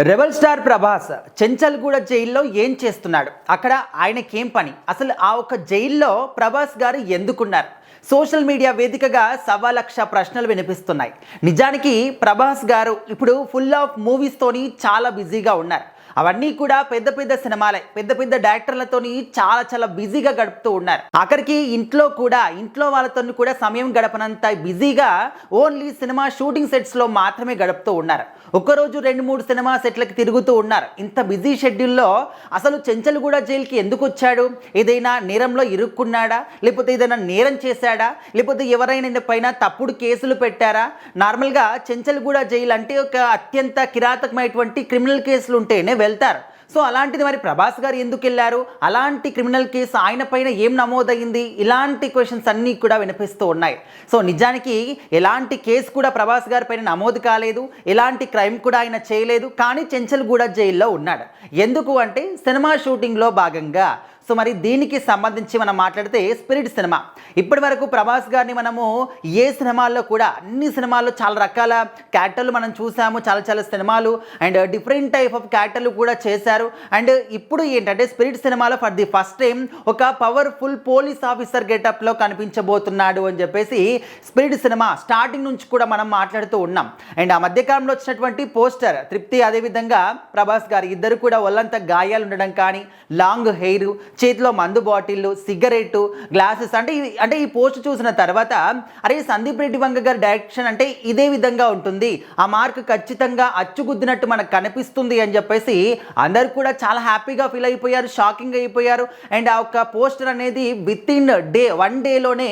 Rebel star Prabhas Chanchalguda జైల్లో ఏం చేస్తున్నాడు? అక్కడ ఆయనకేం పని? అసలు ఆ ఒక్క జైల్లో ప్రభాస్ గారు ఎందుకున్నారు? సోషల్ మీడియా వేదికగా 1,00,000 ప్రశ్నలు వినిపిస్తున్నాయి. నిజానికి ప్రభాస్ గారు ఇప్పుడు ఫుల్ ఆఫ్ మూవీస్తోని చాలా బిజీగా ఉన్నారు. అవన్నీ కూడా పెద్ద పెద్ద సినిమాలే, పెద్ద పెద్ద డైరెక్టర్లతోని చాలా బిజీగా గడుపుతూ ఉన్నారు. ఆఖరికి ఇంట్లో వాళ్ళతో కూడా సమయం గడపనంత బిజీగా ఓన్లీ సినిమా షూటింగ్ సెట్స్లో మాత్రమే గడుపుతూ ఉన్నారు. ఒక్కరోజు 2-3 సినిమా సెట్లకి తిరుగుతూ ఉన్నారు. ఇంత బిజీ షెడ్యూల్లో అసలు చెంచల్గూడ జైలుకి ఎందుకు వచ్చాడు? ఏదైనా నేరంలో ఇరుక్కున్నాడా? లేకపోతే ఏదైనా నేరం చేశాడా? లేకపోతే ఎవరైనా పైన తప్పుడు కేసులు పెట్టారా? నార్మల్గా చెంచల్గూడ జైలు అంటే ఒక అత్యంత కిరాతకమైనటువంటి క్రిమినల్ కేసులు ఉంటేనే వెళ్తారు. సో అలాంటిది మరి ప్రభాస్ గారు ఎందుకు వెళ్ళారు? అలాంటి క్రిమినల్ కేసు ఆయన పైన ఏం నమోదైంది? ఇలాంటి క్వశ్చన్స్ అన్నీ కూడా వినిపిస్తూ ఉన్నాయి. సో నిజానికి ఎలాంటి కేసు కూడా ప్రభాస్ గారి పైన నమోదు కాలేదు, ఎలాంటి క్రైమ్ కూడా ఆయన చేయలేదు. కానీ చెంచల్గూడ జైల్లో ఉన్నాడు. ఎందుకు అంటే సినిమా షూటింగ్లో భాగంగా. సో మరి దీనికి సంబంధించి మనం మాట్లాడితే స్పిరిట్ సినిమా ఇప్పటి వరకు ప్రభాస్ గారిని మనము ఏ సినిమాల్లో కూడా అన్ని సినిమాల్లో చాలా రకాల క్యారెక్టర్లు మనం చూసాము. చాలా సినిమాలు అండ్ డిఫరెంట్ టైప్ ఆఫ్ క్యారెక్టర్లు కూడా చేశారు. అండ్ ఇప్పుడు ఏంటంటే స్పిరిట్ సినిమాలో ఫర్ ది ఫస్ట్ టైం ఒక పవర్ఫుల్ పోలీస్ ఆఫీసర్ గెటప్లో కనిపించబోతున్నాడు అని చెప్పేసి స్పిరిట్ సినిమా స్టార్టింగ్ నుంచి కూడా మనం మాట్లాడుతూ ఉన్నాం. అండ్ ఆ మధ్యకాలంలో వచ్చినటువంటి పోస్టర్ తృప్తి, అదేవిధంగా ప్రభాస్ గారు ఇద్దరు కూడా ఒళ్ళంతా గాయాలు ఉండడం కానీ, లాంగ్ హెయిర్, చేతిలో మందు బాటిళ్ళు, సిగరెట్టు, గ్లాసెస్ అంటే ఈ పోస్ట్ చూసిన తర్వాత అరే సందీప్ రెడ్డి వంగ గారి డైరెక్షన్ అంటే ఇదే విధంగా ఉంటుంది, ఆ మార్క్ ఖచ్చితంగా అచ్చుగుద్దినట్టు మనకు కనిపిస్తుంది అని చెప్పేసి అందరు కూడా చాలా హ్యాపీగా ఫీల్ అయిపోయారు, షాకింగ్ అయిపోయారు. అండ్ ఆ ఒక్క పోస్టర్ అనేది విత్ ఇన్ వన్ డేలోనే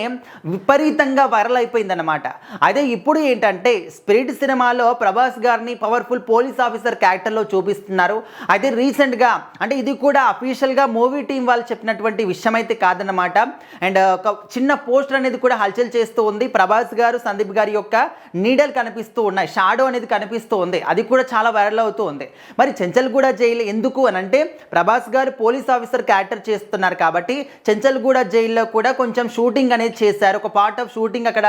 విపరీతంగా వైరల్ అయిపోయిందన్నమాట. అదే ఇప్పుడు ఏంటంటే స్పిరిట్ సినిమాలో ప్రభాస్ గారిని పవర్ఫుల్ పోలీస్ ఆఫీసర్ క్యారెక్టర్లో చూపిస్తున్నారు. అయితే రీసెంట్గా అంటే ఇది కూడా అఫీషియల్గా మూవీ టీం వాళ్ళు చెప్పినటువంటి విషయం అయితే కాదన్నమాట. అండ్ ఒక చిన్న పోస్టర్ అనేది కూడా హల్చల్ చేస్తూ ఉంది. ప్రభాస్ గారు సందీప్ గారి యొక్క నీడలు కనిపిస్తూ ఉన్నాయి, షాడో అనేది కనిపిస్తూ ఉంది. అది కూడా చాలా వైరల్ అవుతూ ఉంది. మరి చెంచల్గూడ జైలు ఎందుకు అని అంటే ప్రభాస్ గారు పోలీస్ ఆఫీసర్ క్యారెక్టర్ చేస్తున్నారు కాబట్టి చెంచల్గూడ జైల్లో కూడా కొంచెం షూటింగ్ అనేది చేశారు. ఒక పార్ట్ ఆఫ్ షూటింగ్ అక్కడ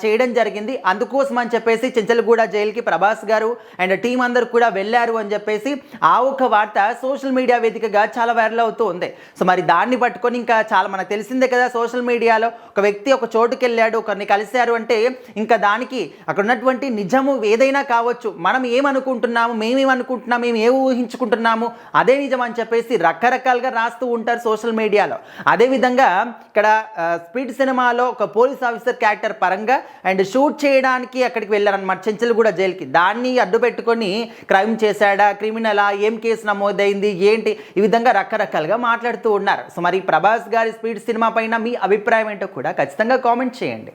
చేయడం జరిగింది. అందుకోసం అని చెప్పేసి చెంచల్గూడ జైలుకి ప్రభాస్ గారు అండ్ టీం అందరూ కూడా వెళ్ళారు అని చెప్పేసి ఆ ఒక వార్త సోషల్ మీడియా వేదికగా చాలా వైరల్ అవుతూ ఉంది. సో మరి దాన్ని పట్టుకొని ఇంకా చాలా మనకు తెలిసిందే కదా, సోషల్ మీడియాలో ఒక వ్యక్తి ఒక చోటుకి వెళ్ళాడు, ఒకరిని కలిశారు అంటే ఇంకా దానికి అక్కడ ఉన్నటువంటి నిజము ఏదైనా కావచ్చు, మనం ఏమనుకుంటున్నాము, మేమేమనుకుంటున్నాము, మేము ఏ ఊహించుకుంటున్నాము అదే నిజం అని చెప్పేసి రకరకాలుగా రాస్తూ ఉంటారు సోషల్ మీడియాలో. అదేవిధంగా ఇక్కడ స్పీడ్ సినిమాలో ఒక పోలీస్ ఆఫీసర్ క్యారెక్టర్ పరంగా అండ్ షూట్ చేయడానికి అక్కడికి వెళ్ళారనమాట చెంచల్గూడ జైలుకి. దాన్ని అడ్డు పెట్టుకొని క్రైమ్ చేశాడా, క్రిమినలా, ఏం కేసు నమోదైంది, ఏంటి, ఈ విధంగా రకరకాలుగా మాట్లాడుతూ ఉన్నారు. సో మరి ప్రభాస్ గారి స్పీడ్ సినిమా పైన మీ అభిప్రాయం ఏంటో కూడా ఖచ్చితంగా కామెంట్ చేయండి.